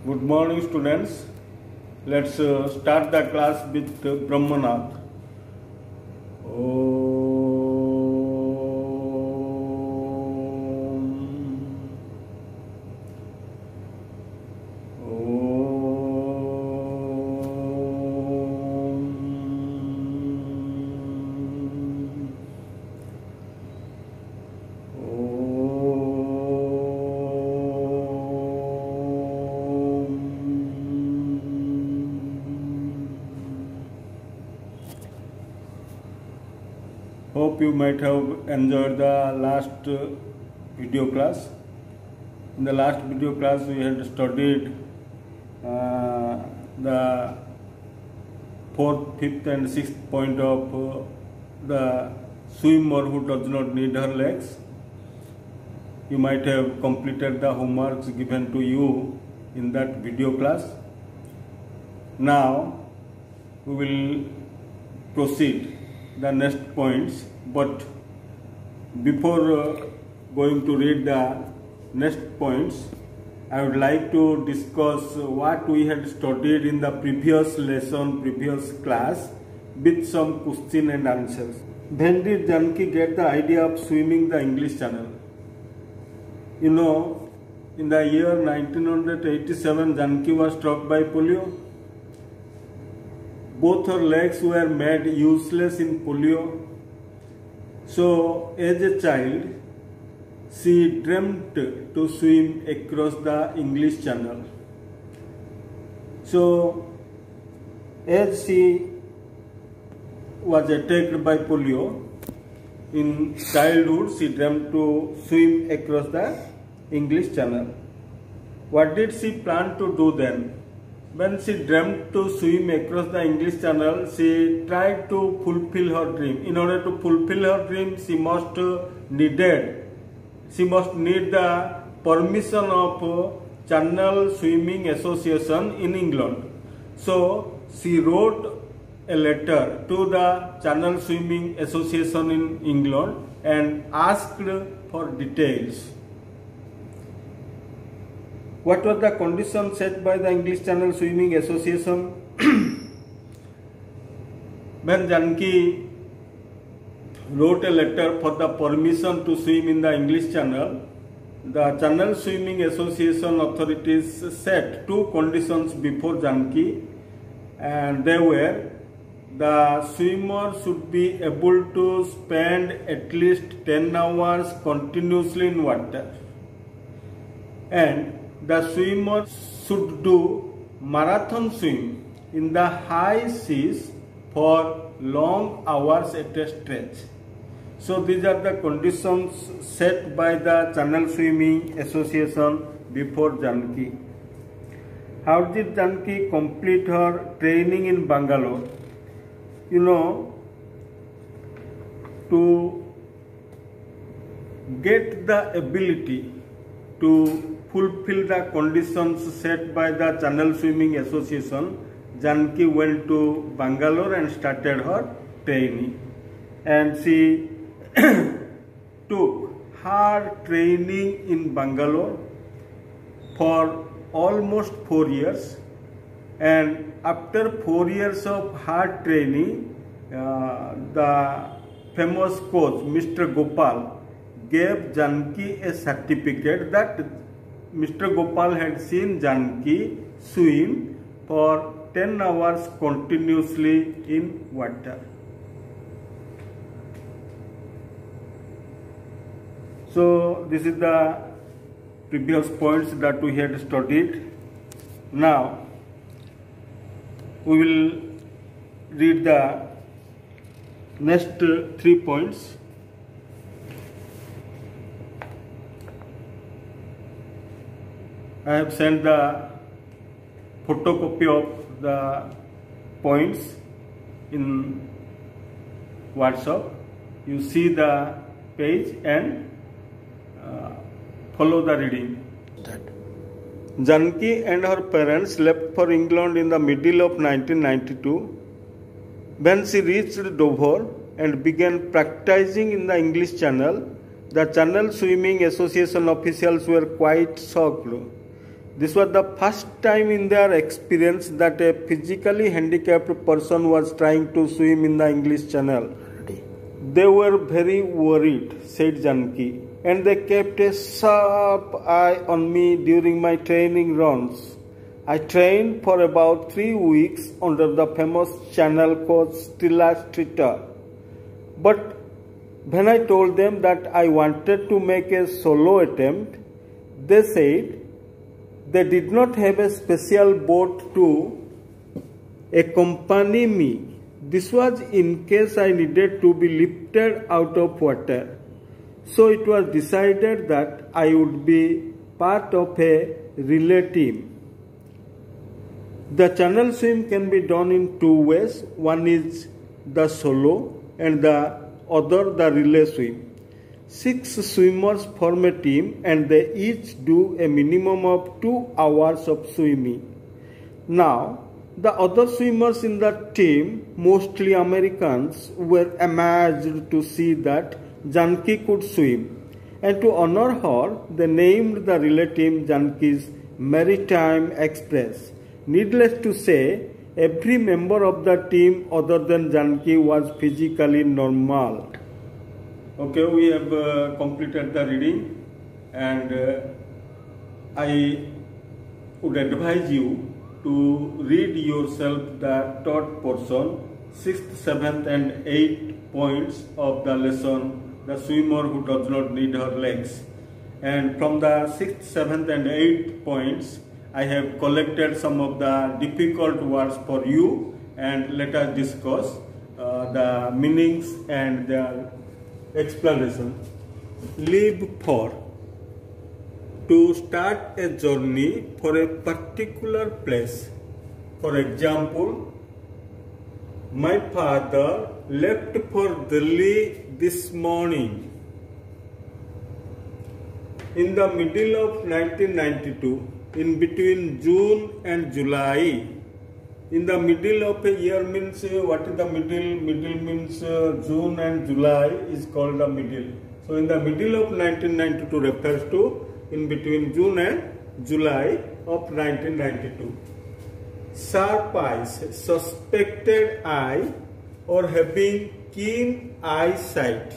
Good morning, students. Let's start the class with Brahmanath. Hope you might have enjoyed the last video class. In the last video class, we had studied the 4th, 5th and 6th point of the swimmer who does not need her legs. You might have completed the homeworks given to you in that video class. Now, we will proceed the next points, but before going to read the next points, I would like to discuss what we had studied in the previous lesson, previous class, with some question and answers. When did Janki get the idea of swimming the English Channel? You know, in the year 1987, Janki was struck by polio. Both her legs were made useless in polio. So, as a child, she dreamt to swim across the English Channel. So, as she was attacked by polio, in childhood she dreamt to swim across the English Channel. What did she plan to do then? When she dreamt to swim across the English Channel, she tried to fulfill her dream. In order to fulfill her dream, she must need the permission of Channel Swimming Association in England. So she wrote a letter to the Channel Swimming Association in England and asked for details. What was the condition set by the English Channel Swimming Association? When Janki wrote a letter for the permission to swim in the English Channel, the Channel Swimming Association authorities set 2 conditions before Janki, and they were: the swimmer should be able to spend at least 10 hours continuously in water, and the swimmer should do marathon swim in the high seas for long hours at a stretch. So these are the conditions set by the Channel Swimming Association before Janki. How did Janki complete her training in Bangalore? You know, to get the ability to fulfill the conditions set by the Channel Swimming Association, Janki went to Bangalore and started her training. And she took her training in Bangalore for almost 4 years. And after 4 years of hard training, the famous coach, Mr. Gopal, gave Janki a certificate that Mr. Gopal had seen Janki swim for 10 hours continuously in water. So this is the previous points that we had studied. Now we will read the next 3 points. I have sent the photocopy of the points in WhatsApp. You see the page and follow the reading. Janki and her parents left for England in the middle of 1992. When she reached Dover and began practicing in the English Channel, the Channel Swimming Association officials were quite shocked. This was the first time in their experience that a physically handicapped person was trying to swim in the English Channel. They were very worried, said Janki, and they kept a sharp eye on me during my training runs. I trained for about 3 weeks under the famous channel coach Stella Streeter. But when I told them that I wanted to make a solo attempt, they said they did not have a special boat to accompany me. This was in case I needed to be lifted out of water. So it was decided that I would be part of a relay team. The channel swim can be done in 2 ways. One is the solo and the other the relay swim. 6 swimmers form a team and they each do a minimum of 2 hours of swimming. Now, the other swimmers in the team, mostly Americans, were amazed to see that Janki could swim. And to honor her, they named the relay team Janki's Maritime Express. Needless to say, every member of the team other than Janki was physically normal. Okay, we have completed the reading, and I would advise you to read yourself the third portion, 6th, 7th and 8th points of the lesson, The Swimmer Who Does Not Need Her Legs. And from the 6th, 7th and 8th points, I have collected some of the difficult words for you, and let us discuss the meanings and the explanation. Leave for. To start a journey for a particular place. For example, my father left for Delhi this morning. In the middle of 1992, in between June and July. In the middle of a year means, what is the middle? Middle means June and July is called the middle. So in the middle of 1992 refers to in between June and July of 1992. Sharp eyes, suspected eye or having keen eyesight.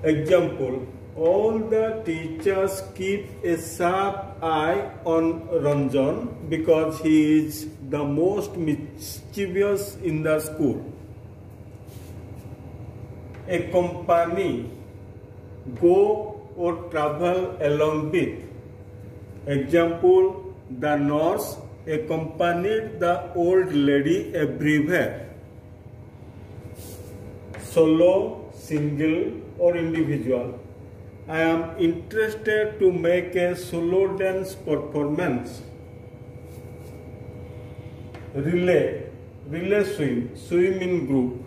Example, all the teachers keep a sharp eye on Ranjan because he is the most mischievous in the school. Accompany, go or travel along with. Example, the nurse accompanied the old lady everywhere. Solo, single or individual. I am interested to make a solo dance performance. Relay, relay swim, swim in group.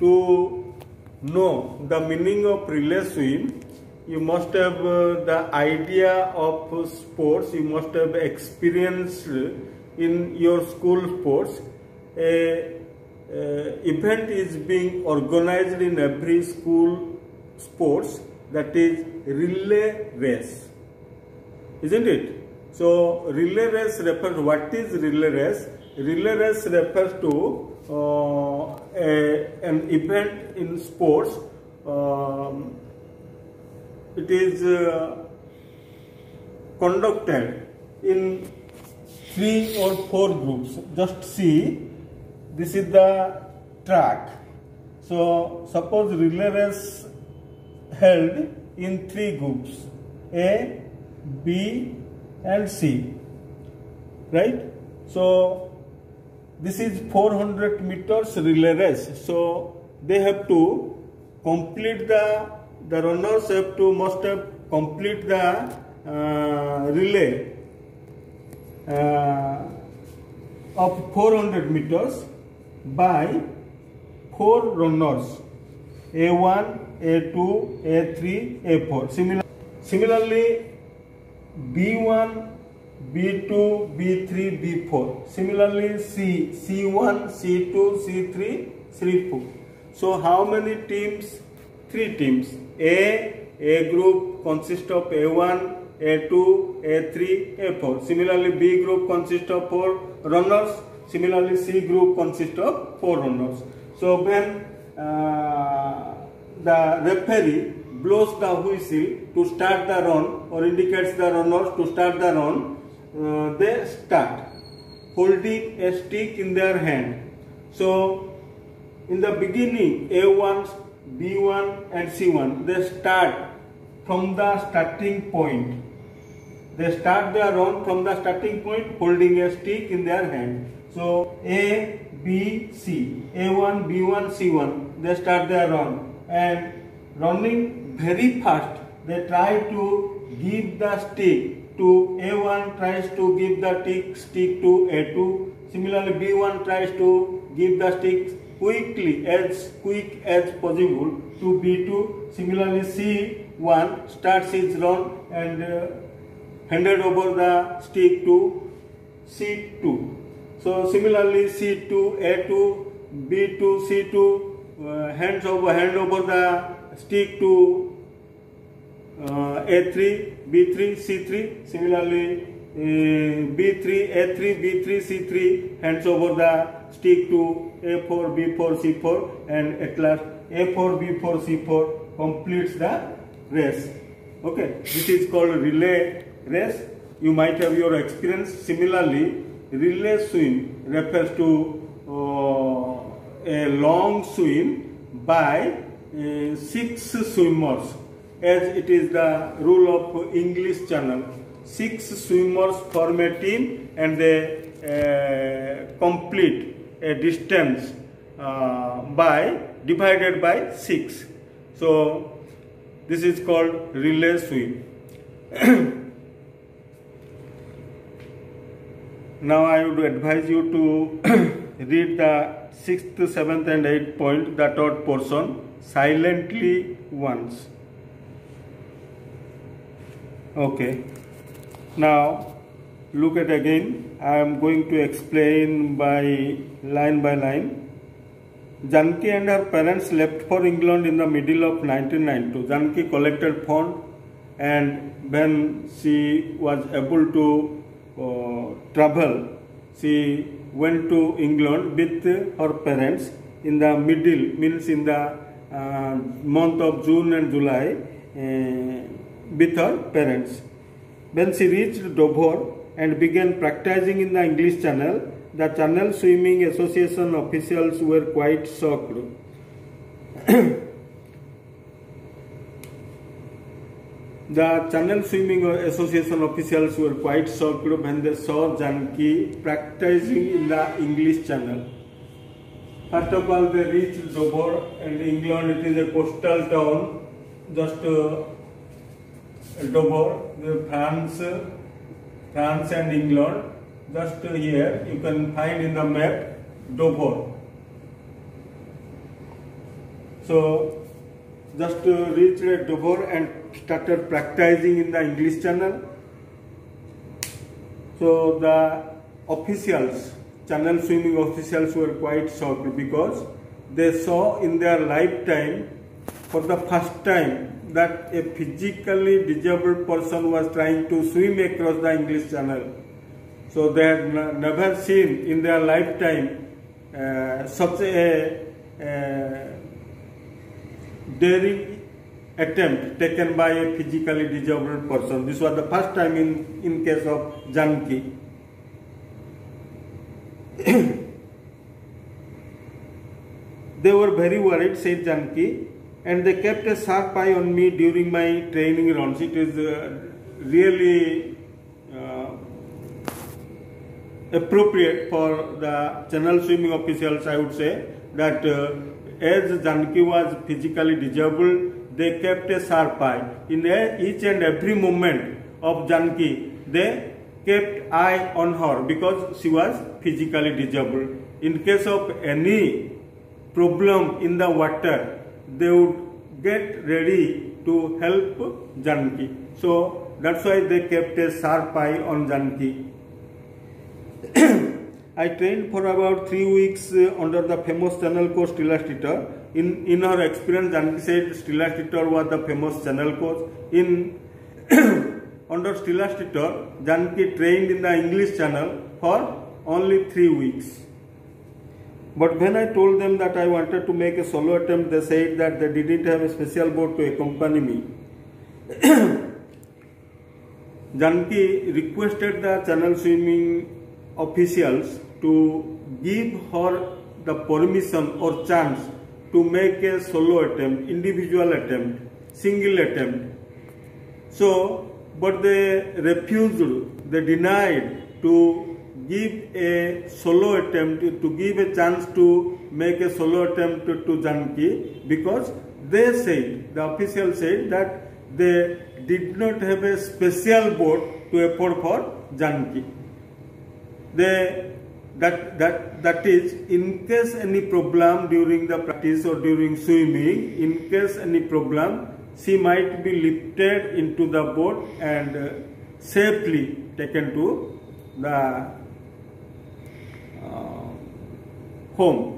To know the meaning of relay swim, you must have the idea of sports, you must have experienced in your school sports. Event is being organized in every school sports, that is relay race, isn't it? So relay race refers to, what is relay race? Relay race refers to an event in sports. It is conducted in 3 or 4 groups. Just see, this is the track. So suppose relay race held in 3 groups, A, B and C, right? So this is 400 meters relay race. So they have to complete the runners must have complete the relay of 400 meters by 4 runners, A1, A2, A3, A4. Similarly, B1, B2, B3, B4. Similarly, C1, C2, C3, C4. So how many teams? 3 teams. A group consists of A1, A2, A3, A4. Similarly, B group consists of 4 runners. Similarly, C group consists of 4 runners. So when the referee blows the whistle to start the run or indicates the runners to start the run, they start holding a stick in their hand. So in the beginning, A1, B1 and C1, they start from the starting point. They start their run from the starting point holding a stick in their hand. So A, B, C, A1, B1, C1, they start their run and running very fast. They try to give the stick to A1, tries to give the stick to A2. Similarly, B1 tries to give the stick quickly, as quick as possible to B2. Similarly, C1 starts his run and handed over the stick to C2. So similarly, C2, A2, B2, C2 hand over the stick to A3, B3, C3. Similarly, B3, A3, B3, C3 hands over the stick to A4, B4, C4, and at last A4, B4, C4 completes the race. Okay, this is called relay race. You might have your experience. Similarly, relay swim refers to a long swim by 6 swimmers, as it is the rule of English Channel. 6 swimmers form a team and they complete a distance divided by 6. So this is called relay swim. Now I would advise you to read the 6th, 7th and 8th point, the third portion, silently once. Okay. Now look at again. I am going to explain by line. Janki and her parents left for England in the middle of 1992. Janki collected funds, and when she was able to travel, she went to England with her parents in the middle, means in the month of June and July, with her parents. When she reached Dover and began practicing in the English Channel, the Channel Swimming Association officials were quite shocked. The Channel Swimming Association officials were quite shocked when they saw Janki practicing in the English Channel. First of all, they reached Dover, and England, it is a coastal town, just Dover, France and England. Just here you can find in the map Dover. So just reached Dover and started practicing in the English Channel. So the officials, Channel Swimming officials, were quite shocked because they saw in their lifetime for the first time that a physically disabled person was trying to swim across the English Channel. So they had never seen in their lifetime such a daring attempt taken by a physically disabled person. This was the first time in case of Janki. They were very worried, said Janki, and they kept a sharp eye on me during my training runs. It is really appropriate for the Channel Swimming officials, I would say, that as Janki was physically disabled, they kept a sharp eye. In each and every moment of Janki, they kept eye on her because she was physically disabled. In case of any problem in the water, they would get ready to help Janki. So that's why they kept a sharp eye on Janki. I trained for about 3 weeks under the famous channel coach Stella Streeter. In her experience, Janki said Stella Streeter was the famous channel coach. In under Stella Streeter, Janki trained in the English Channel for only 3 weeks. But when I told them that I wanted to make a solo attempt, they said that they didn't have a special boat to accompany me. Janki requested the channel swimming officials to give her the permission or chance to make a solo attempt, individual attempt, single attempt. So, but they refused, they denied to give a solo attempt, to give a chance to make a solo attempt to Janki, because they said, the official said that they did not have a special boat to afford for Janki. That is, in case any problem during the practice or during swimming, in case any problem, she might be lifted into the boat and safely taken to the home.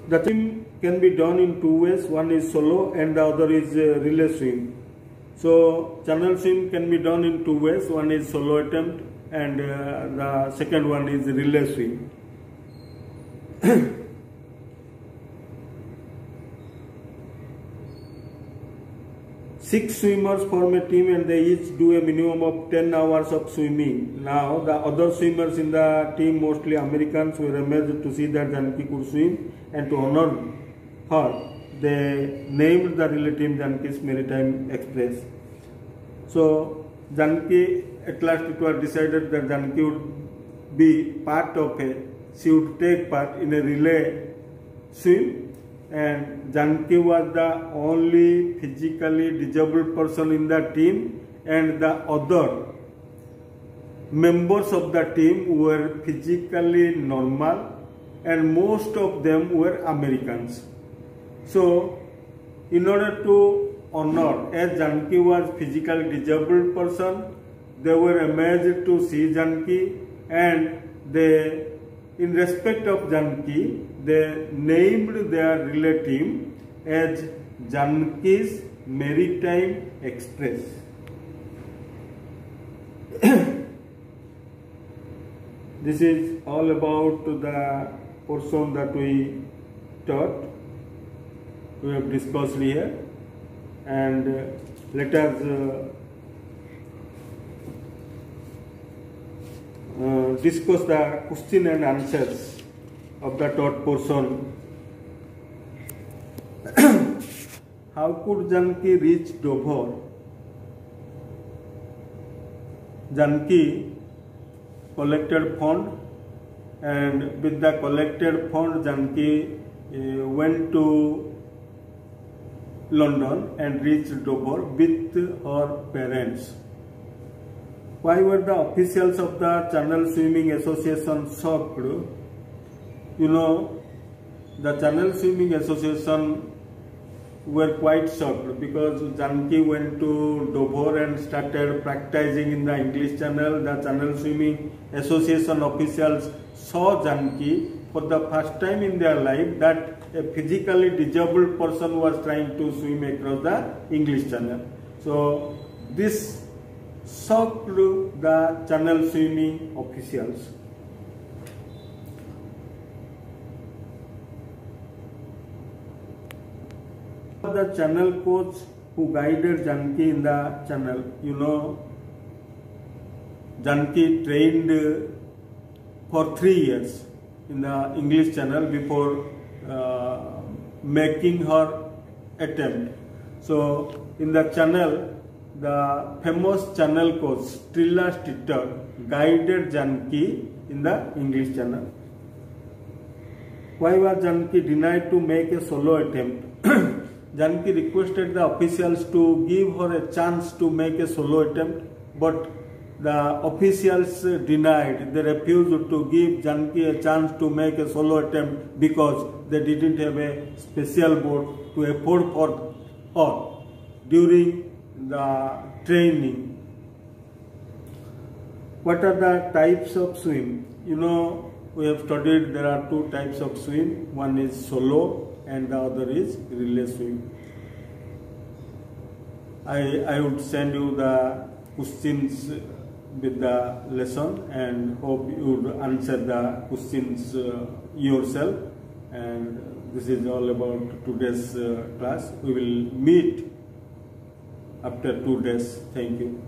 The swim can be done in 2 ways. One is solo and the other is relay swim. So channel swim can be done in 2 ways. One is solo attempt and the second one is relay swim. 6 swimmers form a team and they each do a minimum of 10 hours of swimming. Now the other swimmers in the team, mostly Americans, were amazed to see that Janki could swim, and to honor her, they named the relay team Janki's Maritime Express. So Janki, at last it was decided that Janki would be part of she would take part in a relay swim, and Janki was the only physically disabled person in the team, and the other members of the team were physically normal, and most of them were Americans. So in order to honor, as Janki was physically disabled person, they were amazed to see Janki, and they, in respect of Janki, they named their relay team as Janki's Maritime Express. This is all about the portion that we taught, we have discussed here, and let us discuss the question and answers of the taught portion. How could Janki reach Dover? Janki collected fund, and with the collected fund, Janki went to London and reached Dover with her parents. Why were the officials of the Channel Swimming Association shocked? You know, the Channel Swimming Association were quite shocked because Janki went to Dover and started practicing in the English Channel. The Channel Swimming Association officials saw Janki for the first time in their life that a physically disabled person was trying to swim across the English Channel. So this shocked the Channel Swimming officials. The channel coach who guided Janki in the channel. You know, Janki trained for 3 years in the English Channel before making her attempt. So in the channel, the famous channel coach Stella Streeter guided Janki in the English Channel. Why was Janki denied to make a solo attempt? Janki requested the officials to give her a chance to make a solo attempt, but the officials denied. They refused to give Janki a chance to make a solo attempt because they didn't have a special boat to afford for her during the training. What are the types of swim? You know, we have studied there are 2 types of swim. One is solo and the other is relay swim. I would send you the questions with the lesson and hope you would answer the questions yourself. And this is all about today's class. We will meet after 2 days. Thank you.